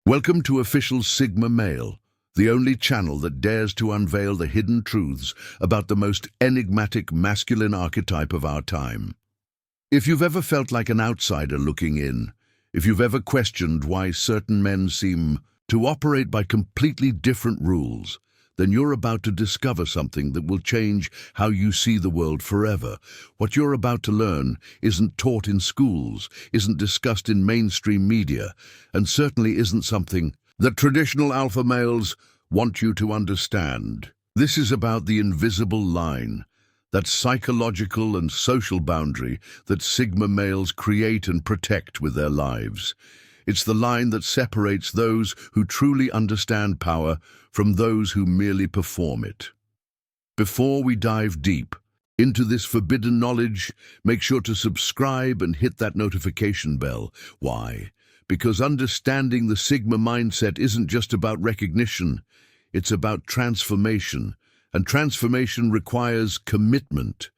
Welcome to Official Sigma Male, the only channel that dares to unveil the hidden truths about the most enigmatic masculine archetype of our time. If you've ever felt like an outsider looking in, if you've ever questioned why certain men seem to operate by completely different rules, then you're about to discover something that will change how you see the world forever. What you're about to learn isn't taught in schools, isn't discussed in mainstream media, and certainly isn't something that traditional alpha males want you to understand. This is about the invisible line, that psychological and social boundary that Sigma males create and protect with their lives. It's the line that separates those who truly understand power from those who merely perform it. Before we dive deep into this forbidden knowledge, make sure to subscribe and hit that notification bell. Why? Because understanding the Sigma mindset isn't just about recognition, it's about transformation, and transformation requires commitment.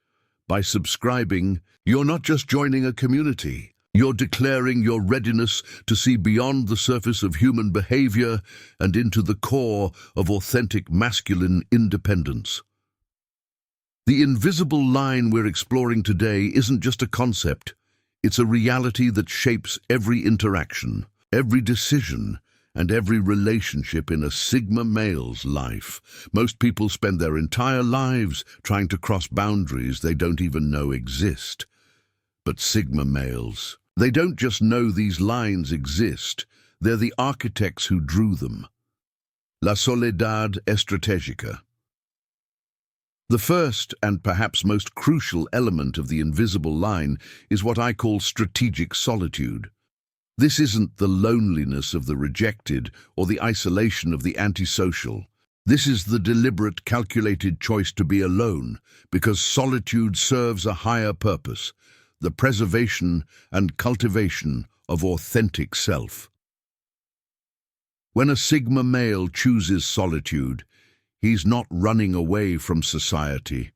By subscribing, you're not just joining a community. You're declaring your readiness to see beyond the surface of human behavior and into the core of authentic masculine independence. The invisible line we're exploring today isn't just a concept. It's a reality that shapes every interaction, every decision, and every relationship in a Sigma male's life. Most people spend their entire lives trying to cross boundaries they don't even know exist. But Sigma males, they don't just know these lines exist, they're the architects who drew them. La soledad estratégica. The first and perhaps most crucial element of the invisible line is what I call strategic solitude. This isn't the loneliness of the rejected or the isolation of the antisocial. This is the deliberate, calculated choice to be alone, because solitude serves a higher purpose: the preservation and cultivation of authentic self. When a Sigma male chooses solitude, he's not running away from society.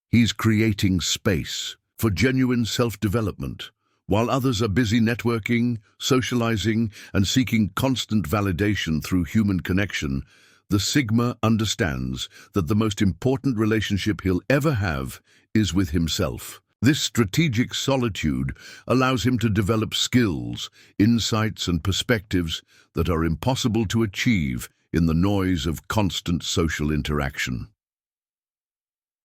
He's creating space for genuine self-development. While others are busy networking, socializing, and seeking constant validation through human connection, the Sigma understands that the most important relationship he'll ever have is with himself. This strategic solitude allows him to develop skills, insights, and perspectives that are impossible to achieve in the noise of constant social interaction.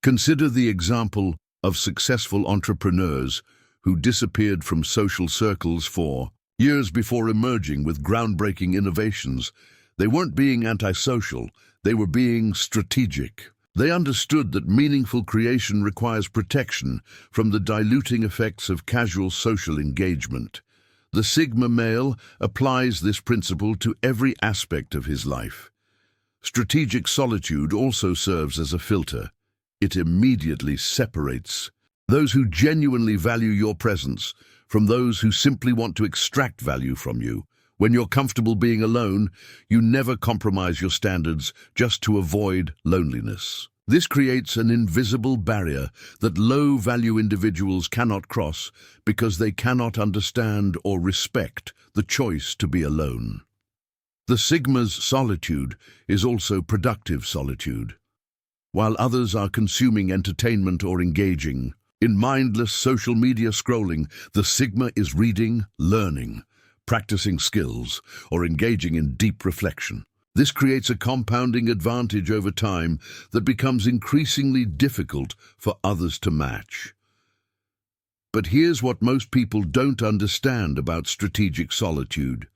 Consider the example of successful entrepreneurs who disappeared from social circles for years before emerging with groundbreaking innovations. They weren't being antisocial, they were being strategic. They understood that meaningful creation requires protection from the diluting effects of casual social engagement. The Sigma male applies this principle to every aspect of his life. Strategic solitude also serves as a filter. It immediately separates those who genuinely value your presence from those who simply want to extract value from you. When you're comfortable being alone, you never compromise your standards just to avoid loneliness. This creates an invisible barrier that low-value individuals cannot cross because they cannot understand or respect the choice to be alone. The Sigma's solitude is also productive solitude. While others are consuming entertainment or engaging in mindless social media scrolling, the Sigma is reading, learning, practicing skills, or engaging in deep reflection. This creates a compounding advantage over time that becomes increasingly difficult for others to match. But here's what most people don't understand about strategic solitude.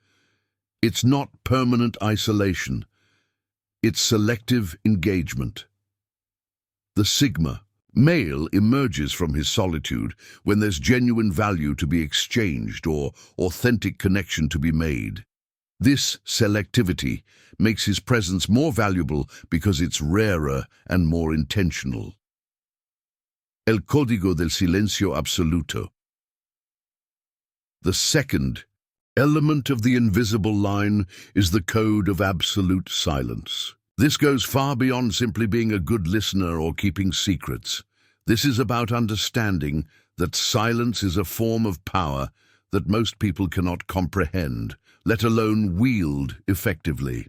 It's not permanent isolation. It's selective engagement. The Sigma male emerges from his solitude when there's genuine value to be exchanged or authentic connection to be made. This selectivity makes his presence more valuable because it's rarer and more intentional. El código del silencio absoluto. The second element of the invisible line is the code of absolute silence. This goes far beyond simply being a good listener or keeping secrets. This is about understanding that silence is a form of power that most people cannot comprehend. let alone wield effectively.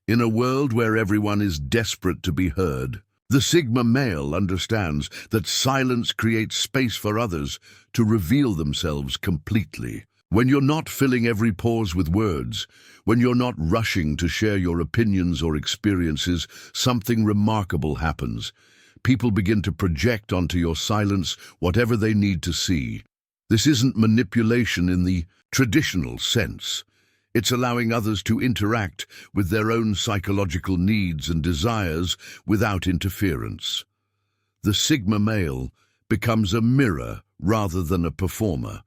In a world where everyone is desperate to be heard, the Sigma male understands that silence creates space for others to reveal themselves completely. When you're not filling every pause with words, when you're not rushing to share your opinions or experiences, something remarkable happens. People begin to project onto your silence whatever they need to see. This isn't manipulation in the traditional sense. It's allowing others to interact with their own psychological needs and desires without interference. The Sigma male becomes a mirror rather than a performer,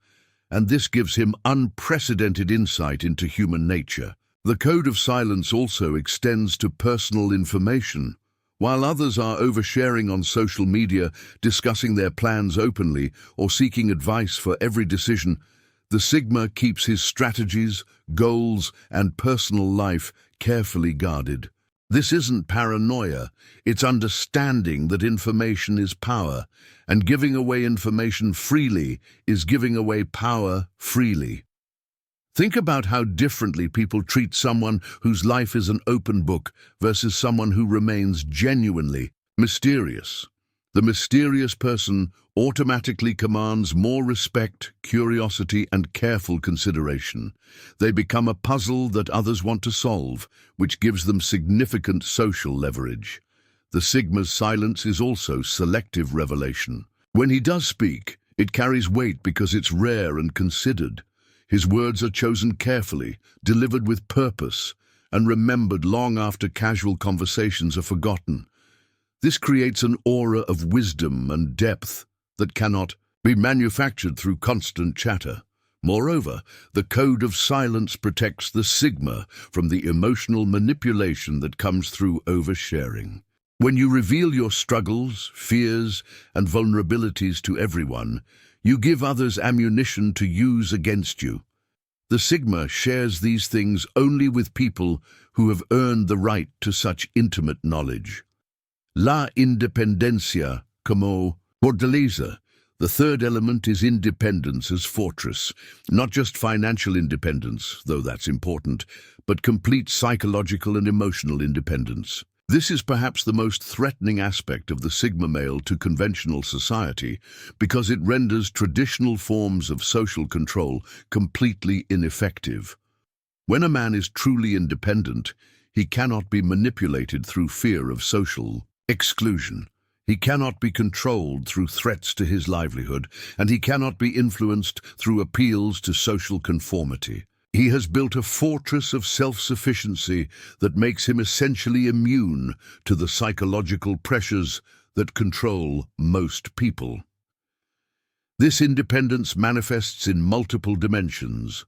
and this gives him unprecedented insight into human nature. The code of silence also extends to personal information. While others are oversharing on social media, discussing their plans openly, or seeking advice for every decision, the Sigma keeps his strategies, goals, and personal life carefully guarded. This isn't paranoia, it's understanding that information is power, and giving away information freely is giving away power freely. Think about how differently people treat someone whose life is an open book versus someone who remains genuinely mysterious. The mysterious person automatically commands more respect, curiosity, and careful consideration. They become a puzzle that others want to solve, which gives them significant social leverage. The Sigma's silence is also selective revelation. When he does speak, it carries weight because it's rare and considered. His words are chosen carefully, delivered with purpose, and remembered long after casual conversations are forgotten. This creates an aura of wisdom and depth that cannot be manufactured through constant chatter. Moreover, the code of silence protects the Sigma from the emotional manipulation that comes through oversharing. When you reveal your struggles, fears, and vulnerabilities to everyone, you give others ammunition to use against you. The Sigma shares these things only with people who have earned the right to such intimate knowledge. La independencia como fortaleza. The third element is independence as fortress. Not just financial independence, though that's important, but complete psychological and emotional independence. This is perhaps the most threatening aspect of the Sigma male to conventional society because it renders traditional forms of social control completely ineffective. When a man is truly independent, he cannot be manipulated through fear of social exclusion. He cannot be controlled through threats to his livelihood, and he cannot be influenced through appeals to social conformity. He has built a fortress of self-sufficiency that makes him essentially immune to the psychological pressures that control most people. This independence manifests in multiple dimensions.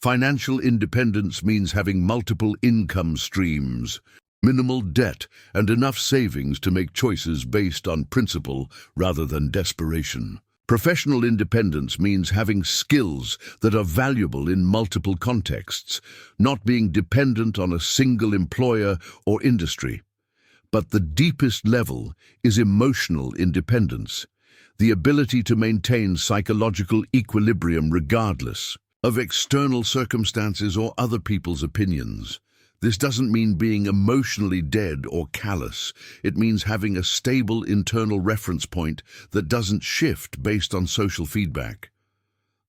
Financial independence means having multiple income streams, minimal debt, and enough savings to make choices based on principle rather than desperation. Professional independence means having skills that are valuable in multiple contexts, not being dependent on a single employer or industry. But the deepest level is emotional independence, the ability to maintain psychological equilibrium regardless of external circumstances or other people's opinions. This doesn't mean being emotionally dead or callous. It means having a stable internal reference point that doesn't shift based on social feedback.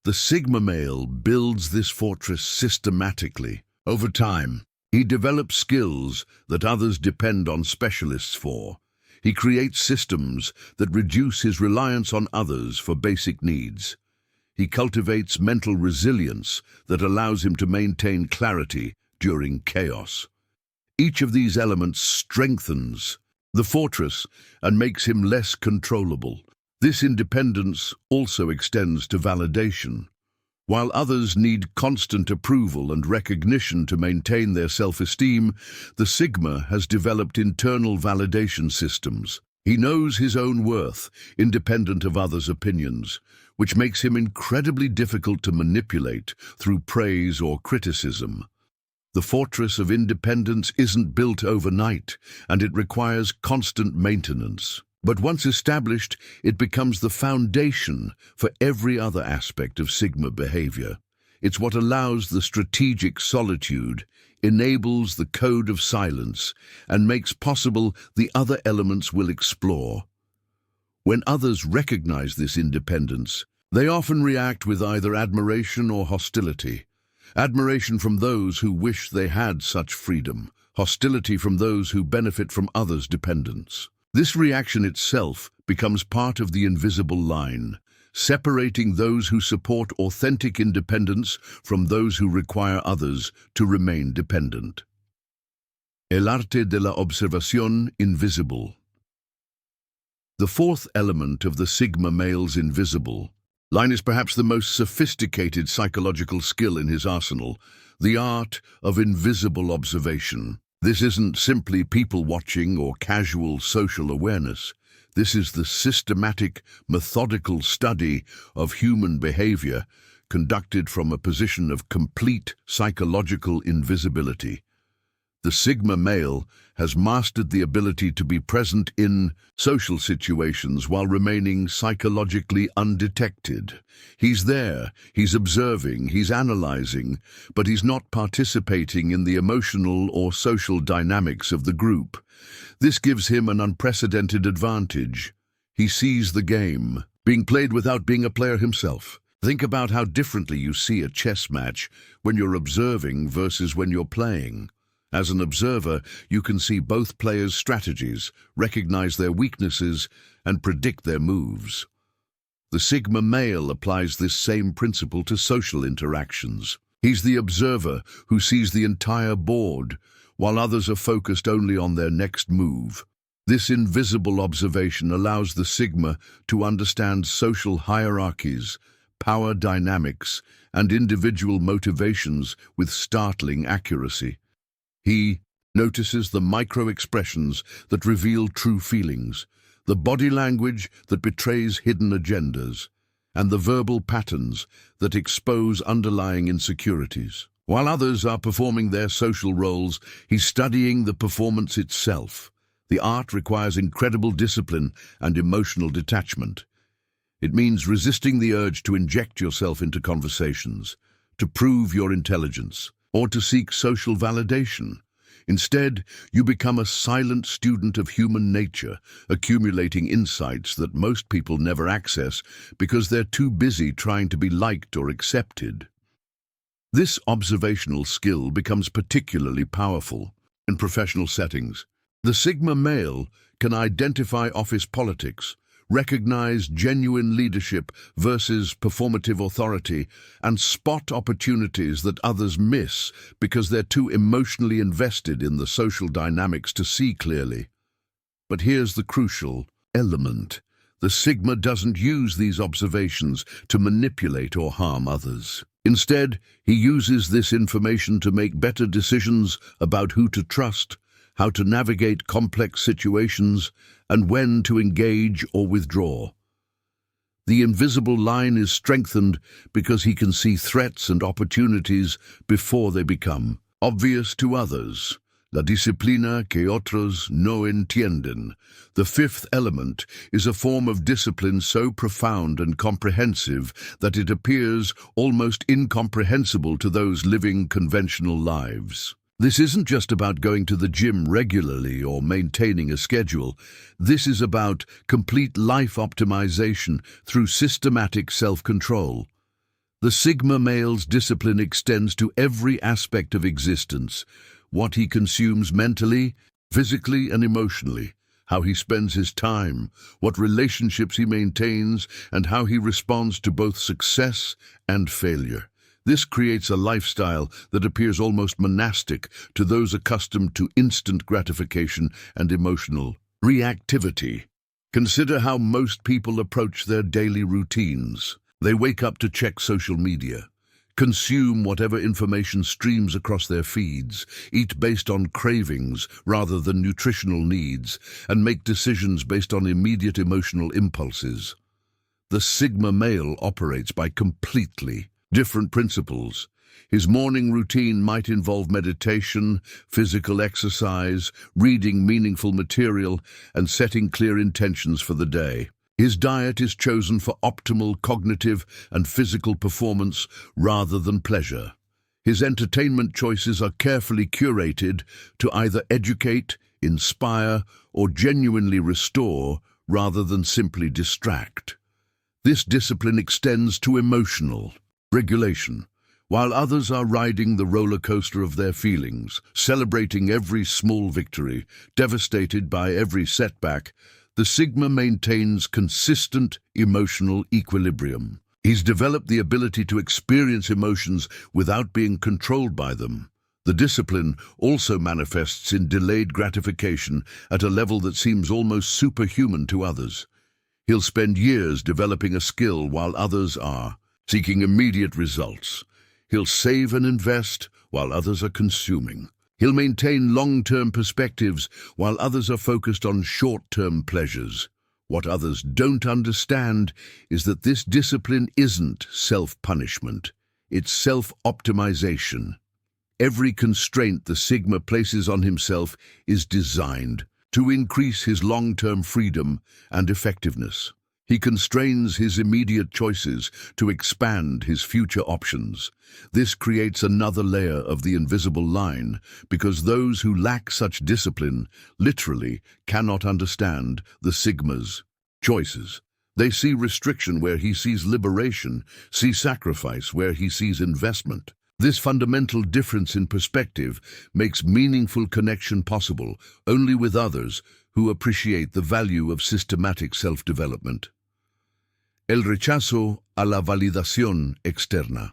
The Sigma male builds this fortress systematically. Over time, he develops skills that others depend on specialists for. He creates systems that reduce his reliance on others for basic needs. He cultivates mental resilience that allows him to maintain clarity during chaos. Each of these elements strengthens the fortress and makes him less controllable. This independence also extends to validation. While others need constant approval and recognition to maintain their self-esteem, the Sigma has developed internal validation systems. He knows his own worth, independent of others' opinions, which makes him incredibly difficult to manipulate through praise or criticism. The fortress of independence isn't built overnight, and it requires constant maintenance. But once established, it becomes the foundation for every other aspect of Sigma behavior. It's what allows the strategic solitude, enables the code of silence, and makes possible the other elements we'll explore. When others recognize this independence, they often react with either admiration or hostility. Admiration from those who wish they had such freedom, hostility from those who benefit from others' dependence. This reaction itself becomes part of the invisible line, separating those who support authentic independence from those who require others to remain dependent. El arte de la observación invisible. The fourth element of the Sigma male's invisible line is perhaps the most sophisticated psychological skill in his arsenal, the art of invisible observation. This isn't simply people watching or casual social awareness. This is the systematic, methodical study of human behavior conducted from a position of complete psychological invisibility. The Sigma male has mastered the ability to be present in social situations while remaining psychologically undetected. He's there, he's observing, he's analyzing, but he's not participating in the emotional or social dynamics of the group. This gives him an unprecedented advantage. He sees the game, being played without being a player himself. Think about how differently you see a chess match when you're observing versus when you're playing. As an observer, you can see both players' strategies, recognize their weaknesses, and predict their moves. The Sigma male applies this same principle to social interactions. He's the observer who sees the entire board, while others are focused only on their next move. This invisible observation allows the Sigma to understand social hierarchies, power dynamics, and individual motivations with startling accuracy. He notices the micro-expressions that reveal true feelings, the body language that betrays hidden agendas, and the verbal patterns that expose underlying insecurities. While others are performing their social roles, he's studying the performance itself. The art requires incredible discipline and emotional detachment. It means resisting the urge to inject yourself into conversations, to prove your intelligence, or to seek social validation. Instead, you become a silent student of human nature, accumulating insights that most people never access because they're too busy trying to be liked or accepted. This observational skill becomes particularly powerful in professional settings. The Sigma male can identify office politics, recognize genuine leadership versus performative authority, and spot opportunities that others miss because they're too emotionally invested in the social dynamics to see clearly. But here's the crucial element. The Sigma doesn't use these observations to manipulate or harm others. Instead, he uses this information to make better decisions about who to trust, how to navigate complex situations, and when to engage or withdraw. The invisible line is strengthened because he can see threats and opportunities before they become obvious to others. La disciplina que otros no entienden. The fifth element is a form of discipline so profound and comprehensive that it appears almost incomprehensible to those living conventional lives. This isn't just about going to the gym regularly or maintaining a schedule. This is about complete life optimization through systematic self-control. The Sigma male's discipline extends to every aspect of existence: what he consumes mentally, physically, and emotionally, how he spends his time, what relationships he maintains, and how he responds to both success and failure. This creates a lifestyle that appears almost monastic to those accustomed to instant gratification and emotional reactivity. Consider how most people approach their daily routines. They wake up to check social media, consume whatever information streams across their feeds, eat based on cravings rather than nutritional needs, and make decisions based on immediate emotional impulses. The Sigma male operates by completely different principles. His morning routine might involve meditation, physical exercise, reading meaningful material, and setting clear intentions for the day. His diet is chosen for optimal cognitive and physical performance rather than pleasure. His entertainment choices are carefully curated to either educate, inspire, or genuinely restore rather than simply distract. This discipline extends to emotional regulation. While others are riding the roller coaster of their feelings, celebrating every small victory, devastated by every setback, the Sigma maintains consistent emotional equilibrium. He's developed the ability to experience emotions without being controlled by them. The discipline also manifests in delayed gratification at a level that seems almost superhuman to others. He'll spend years developing a skill while others are seeking immediate results. He'll save and invest while others are consuming. He'll maintain long-term perspectives while others are focused on short-term pleasures. What others don't understand is that this discipline isn't self-punishment. It's self-optimization. Every constraint the Sigma places on himself is designed to increase his long-term freedom and effectiveness. He constrains his immediate choices to expand his future options. This creates another layer of the invisible line, because those who lack such discipline literally cannot understand the Sigma's choices. They see restriction where he sees liberation, see sacrifice where he sees investment. This fundamental difference in perspective makes meaningful connection possible only with others who appreciate the value of systematic self-development. El rechazo a la validación externa.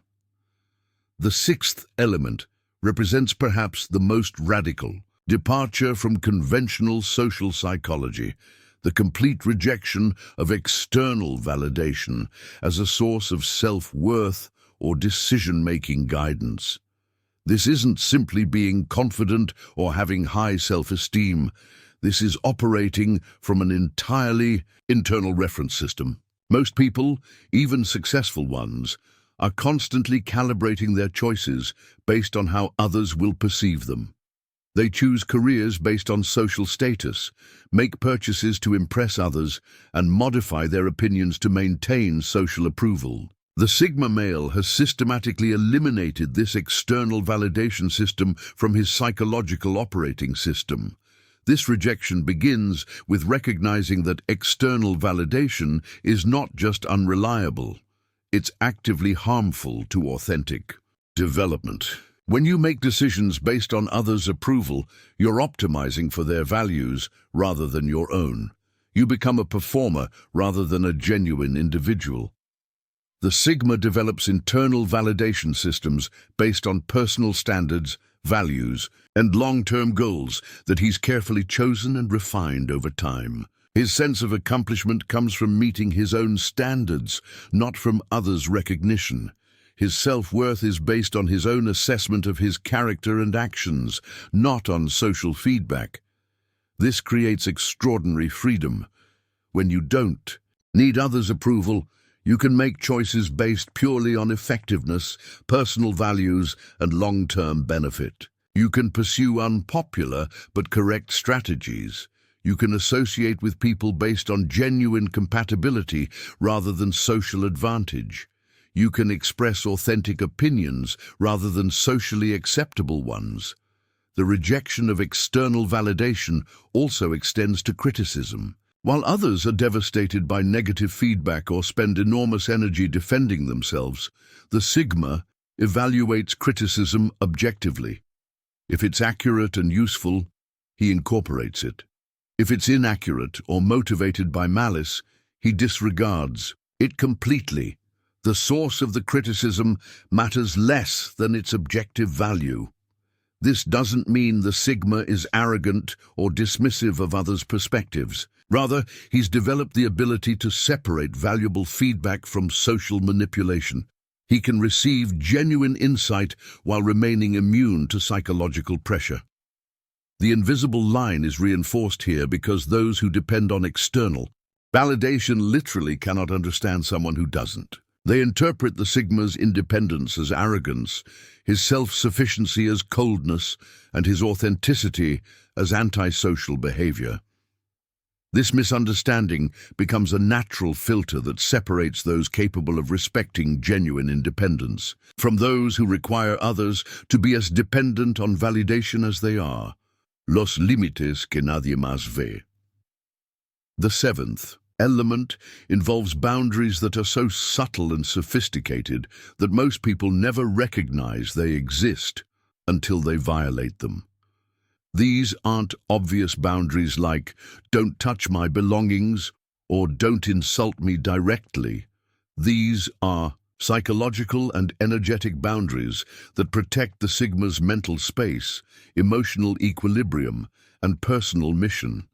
The sixth element represents perhaps the most radical departure from conventional social psychology, the complete rejection of external validation as a source of self-worth or decision-making guidance. This isn't simply being confident or having high self-esteem. This is operating from an entirely internal reference system. Most people, even successful ones, are constantly calibrating their choices based on how others will perceive them. They choose careers based on social status, make purchases to impress others, and modify their opinions to maintain social approval. The Sigma male has systematically eliminated this external validation system from his psychological operating system. This rejection begins with recognizing that external validation is not just unreliable, it's actively harmful to authentic development. When you make decisions based on others' approval, you're optimizing for their values rather than your own. You become a performer rather than a genuine individual. The Sigma develops internal validation systems based on personal standards, values, and long-term goals that he's carefully chosen and refined over time. His sense of accomplishment comes from meeting his own standards, not from others' recognition. His self-worth is based on his own assessment of his character and actions, not on social feedback. This creates extraordinary freedom. When you don't need others' approval, you can make choices based purely on effectiveness, personal values, and long-term benefit. You can pursue unpopular but correct strategies. You can associate with people based on genuine compatibility rather than social advantage. You can express authentic opinions rather than socially acceptable ones. The rejection of external validation also extends to criticism. While others are devastated by negative feedback or spend enormous energy defending themselves, the Sigma evaluates criticism objectively. If it's accurate and useful, he incorporates it. If it's inaccurate or motivated by malice, he disregards it completely. The source of the criticism matters less than its objective value. This doesn't mean the Sigma is arrogant or dismissive of others' perspectives. Rather, he's developed the ability to separate valuable feedback from social manipulation. He can receive genuine insight while remaining immune to psychological pressure. The invisible line is reinforced here because those who depend on external validation literally cannot understand someone who doesn't. They interpret the Sigma's independence as arrogance, his self-sufficiency as coldness, and his authenticity as antisocial behavior. This misunderstanding becomes a natural filter that separates those capable of respecting genuine independence from those who require others to be as dependent on validation as they are. Los límites que nadie más ve. The seventh element involves boundaries that are so subtle and sophisticated that most people never recognize they exist until they violate them. These aren't obvious boundaries like "don't touch my belongings" or "don't insult me directly." These are psychological and energetic boundaries that protect the Sigma's mental space, emotional equilibrium, and personal mission.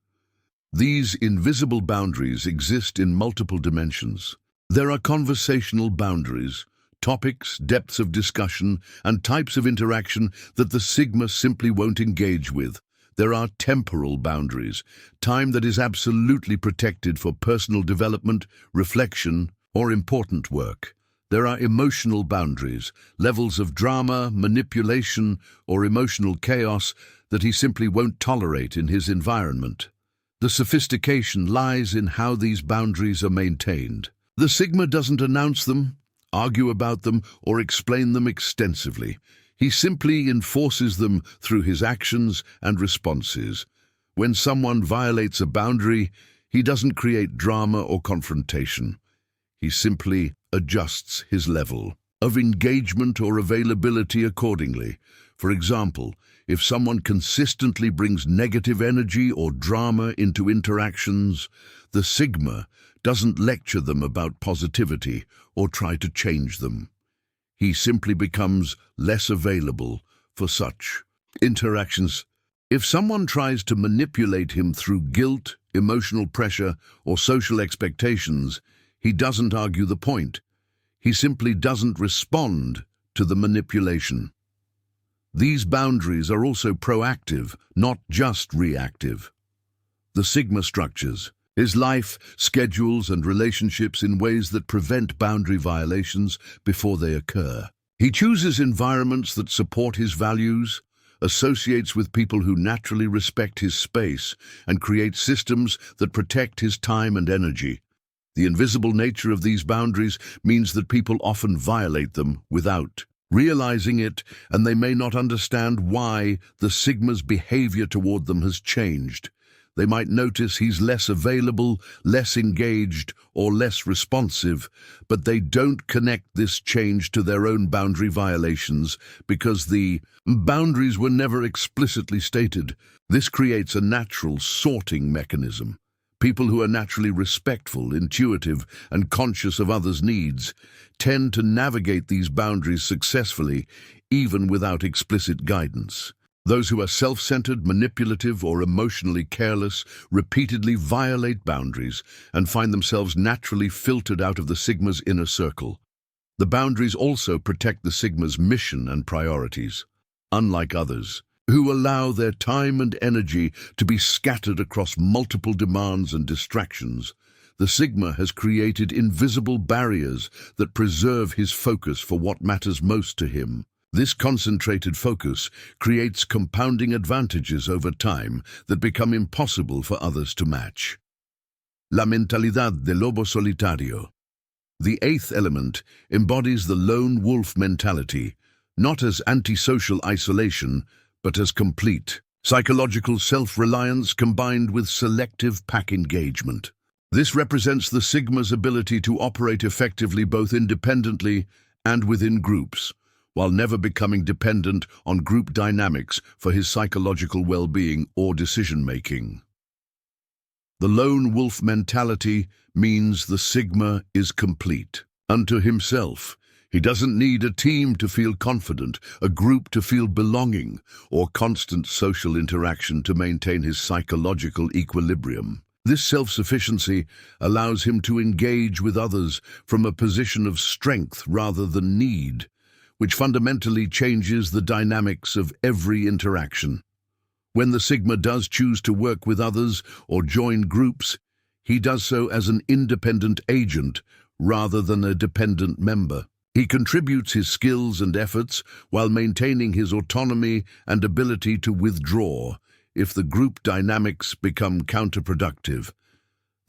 These invisible boundaries exist in multiple dimensions. There are conversational boundaries, topics, depths of discussion, and types of interaction that the Sigma simply won't engage with. There are temporal boundaries, time that is absolutely protected for personal development, reflection, or important work. There are emotional boundaries, levels of drama, manipulation, or emotional chaos that he simply won't tolerate in his environment. The sophistication lies in how these boundaries are maintained. The Sigma doesn't announce them, argue about them, or explain them extensively. He simply enforces them through his actions and responses. When someone violates a boundary, he doesn't create drama or confrontation. He simply adjusts his level of engagement or availability accordingly. For example, if someone consistently brings negative energy or drama into interactions, the Sigma doesn't lecture them about positivity or try to change them. He simply becomes less available for such interactions. If someone tries to manipulate him through guilt, emotional pressure, or social expectations, he doesn't argue the point. He simply doesn't respond to the manipulation. These boundaries are also proactive, not just reactive. The Sigma structures his life, schedules, and relationships in ways that prevent boundary violations before they occur. He chooses environments that support his values, associates with people who naturally respect his space, and creates systems that protect his time and energy. The invisible nature of these boundaries means that people often violate them without realizing it, and they may not understand why the Sigma's behavior toward them has changed. They might notice he's less available, less engaged, or less responsive, but they don't connect this change to their own boundary violations because the boundaries were never explicitly stated. This creates a natural sorting mechanism. People who are naturally respectful, intuitive, and conscious of others' needs tend to navigate these boundaries successfully, even without explicit guidance. Those who are self-centered, manipulative, or emotionally careless repeatedly violate boundaries and find themselves naturally filtered out of the Sigma's inner circle. The boundaries also protect the Sigma's mission and priorities. Unlike others, who allow their time and energy to be scattered across multiple demands and distractions, the Sigma has created invisible barriers that preserve his focus for what matters most to him. This concentrated focus creates compounding advantages over time that become impossible for others to match. La mentalidad del lobo solitario. The eighth element embodies the lone wolf mentality, not as antisocial isolation, but as complete psychological self-reliance combined with selective pack engagement. This represents the Sigma's ability to operate effectively both independently and within groups, while never becoming dependent on group dynamics for his psychological well-being or decision-making. The lone wolf mentality means the Sigma is complete unto himself. He doesn't need a team to feel confident, a group to feel belonging, or constant social interaction to maintain his psychological equilibrium. This self-sufficiency allows him to engage with others from a position of strength rather than need, which fundamentally changes the dynamics of every interaction. When the Sigma does choose to work with others or join groups, he does so as an independent agent rather than a dependent member. He contributes his skills and efforts while maintaining his autonomy and ability to withdraw if the group dynamics become counterproductive.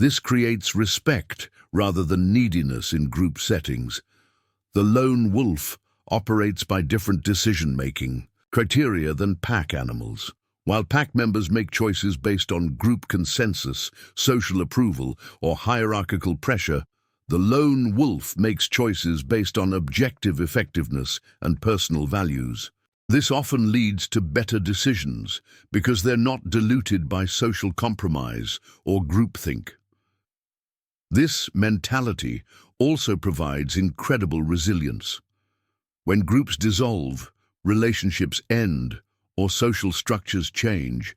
This creates respect rather than neediness in group settings. The lone wolf operates by different decision-making criteria than pack animals. While pack members make choices based on group consensus, social approval, or hierarchical pressure, the lone wolf makes choices based on objective effectiveness and personal values. This often leads to better decisions because they're not diluted by social compromise or groupthink. This mentality also provides incredible resilience. When groups dissolve, relationships end, or social structures change,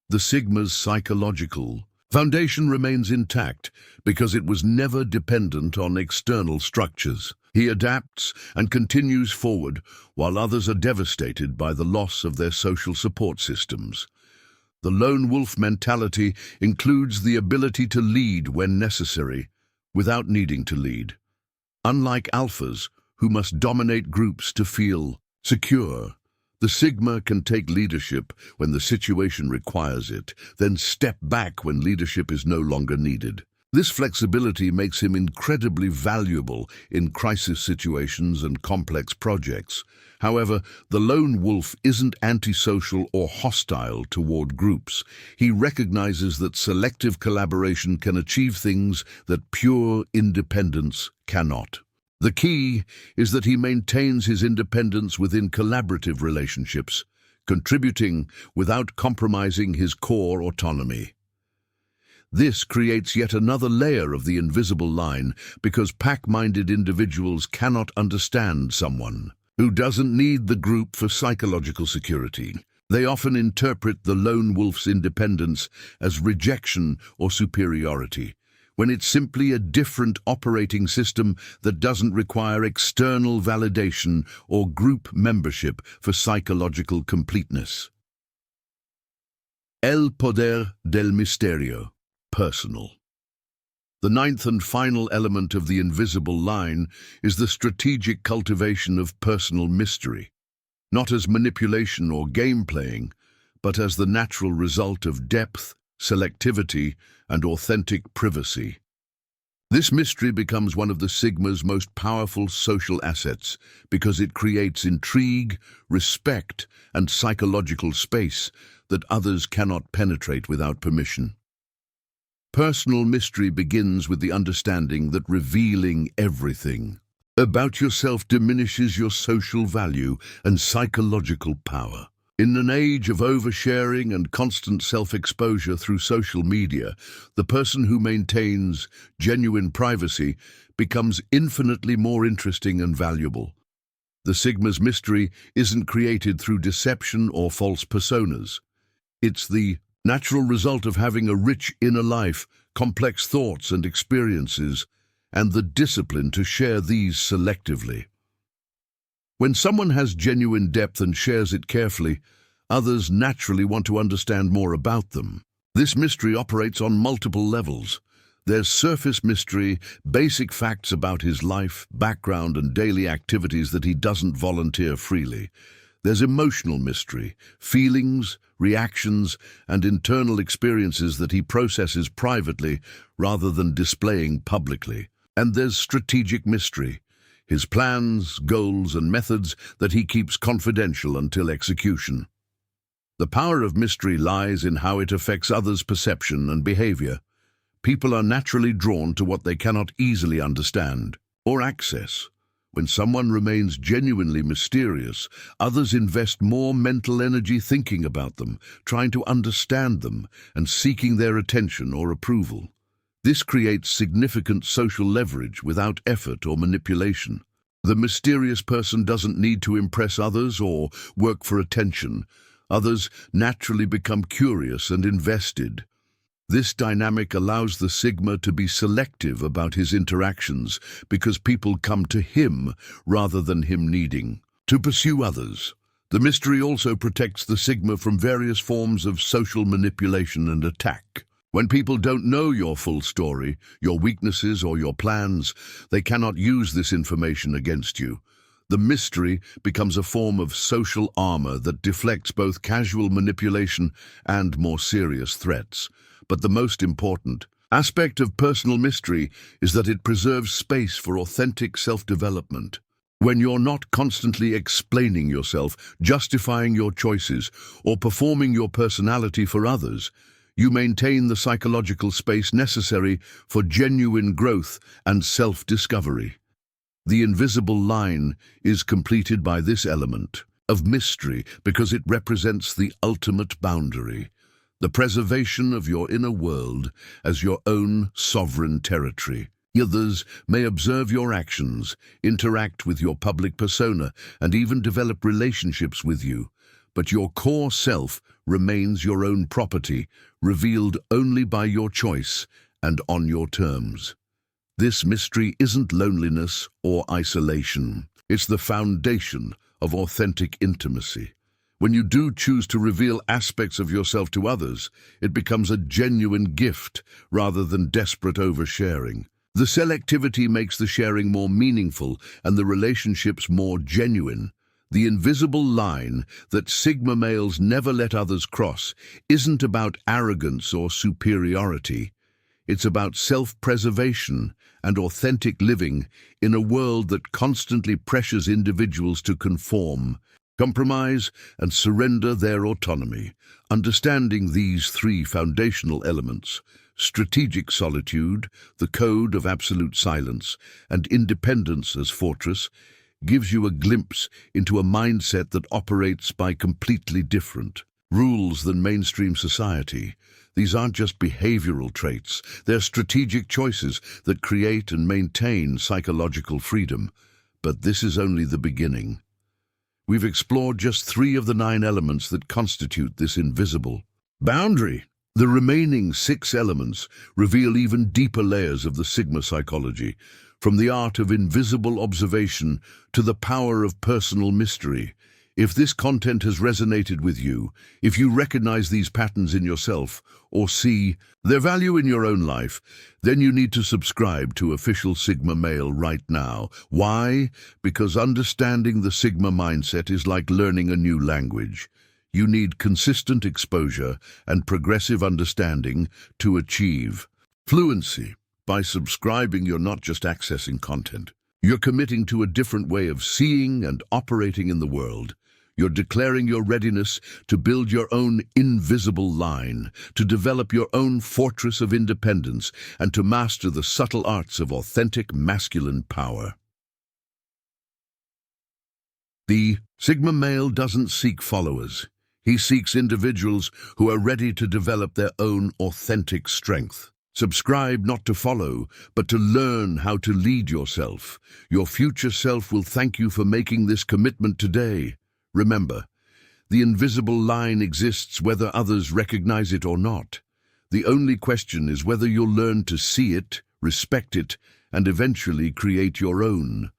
the Sigma's psychological foundation remains intact because it was never dependent on external structures. He adapts and continues forward while others are devastated by the loss of their social support systems. The lone wolf mentality includes the ability to lead when necessary, without needing to lead. Unlike alphas, who must dominate groups to feel secure, the Sigma can take leadership when the situation requires it, then step back when leadership is no longer needed. This flexibility makes him incredibly valuable in crisis situations and complex projects. However, the lone wolf isn't antisocial or hostile toward groups. He recognizes that selective collaboration can achieve things that pure independence cannot. The key is that he maintains his independence within collaborative relationships, contributing without compromising his core autonomy. This creates yet another layer of the invisible line because pack-minded individuals cannot understand someone who doesn't need the group for psychological security. They often interpret the lone wolf's independence as rejection or superiority, when it's simply a different operating system that doesn't require external validation or group membership for psychological completeness. El poder del misterio, personal. The ninth and final element of the invisible line is the strategic cultivation of personal mystery, not as manipulation or game-playing, but as the natural result of depth, selectivity, and authentic privacy. This mystery becomes one of the Sigma's most powerful social assets because it creates intrigue, respect, and psychological space that others cannot penetrate without permission. Personal mystery begins with the understanding that revealing everything about yourself diminishes your social value and psychological power. In an age of oversharing and constant self-exposure through social media, the person who maintains genuine privacy becomes infinitely more interesting and valuable. The Sigma's mystery isn't created through deception or false personas. It's the natural result of having a rich inner life, complex thoughts and experiences, and the discipline to share these selectively. When someone has genuine depth and shares it carefully, others naturally want to understand more about them. This mystery operates on multiple levels. There's surface mystery, basic facts about his life, background, and daily activities that he doesn't volunteer freely. There's emotional mystery, feelings, reactions, and internal experiences that he processes privately rather than displaying publicly. And there's strategic mystery, his plans, goals, and methods that he keeps confidential until execution. The power of mystery lies in how it affects others' perception and behavior. People are naturally drawn to what they cannot easily understand or access. When someone remains genuinely mysterious, others invest more mental energy thinking about them, trying to understand them, and seeking their attention or approval. This creates significant social leverage without effort or manipulation. The mysterious person doesn't need to impress others or work for attention. Others naturally become curious and invested. This dynamic allows the Sigma to be selective about his interactions because people come to him rather than him needing to pursue others. The mystery also protects the Sigma from various forms of social manipulation and attack. When people don't know your full story, your weaknesses, or your plans, they cannot use this information against you. The mystery becomes a form of social armor that deflects both casual manipulation and more serious threats. But the most important, aspect of personal mystery is that it preserves space for authentic self-development. When you're not constantly explaining yourself, justifying your choices, or performing your personality for others, you maintain the psychological space necessary for genuine growth and self-discovery. The invisible line is completed by this element of mystery because it represents the ultimate boundary, the preservation of your inner world as your own sovereign territory. Others may observe your actions, interact with your public persona, and even develop relationships with you, but your core self remains your own property, revealed only by your choice and on your terms. This mystery isn't loneliness or isolation. It's the foundation of authentic intimacy. When you do choose to reveal aspects of yourself to others, it becomes a genuine gift rather than desperate oversharing. The selectivity makes the sharing more meaningful and the relationships more genuine. The invisible line that Sigma males never let others cross isn't about arrogance or superiority. It's about self-preservation and authentic living in a world that constantly pressures individuals to conform, compromise, and surrender their autonomy. Understanding these three foundational elements, strategic solitude, the code of absolute silence, and independence as fortress, gives you a glimpse into a mindset that operates by completely different rules than mainstream society. These aren't just behavioral traits, they're strategic choices that create and maintain psychological freedom. But this is only the beginning. We've explored just 3 of the 9 elements that constitute this invisible boundary. The remaining 6 elements reveal even deeper layers of the Sigma psychology, from the art of invisible observation to the power of personal mystery. If this content has resonated with you, if you recognize these patterns in yourself or see their value in your own life, then you need to subscribe to Official Sigma Male right now. Why? Because understanding the Sigma mindset is like learning a new language. You need consistent exposure and progressive understanding to achieve fluency. By subscribing, you're not just accessing content. You're committing to a different way of seeing and operating in the world. You're declaring your readiness to build your own invisible line, to develop your own fortress of independence, and to master the subtle arts of authentic masculine power. The Sigma male doesn't seek followers. He seeks individuals who are ready to develop their own authentic strength. Subscribe not to follow, but to learn how to lead yourself. Your future self will thank you for making this commitment today. Remember, the invisible line exists whether others recognize it or not. The only question is whether you'll learn to see it, respect it, and eventually create your own.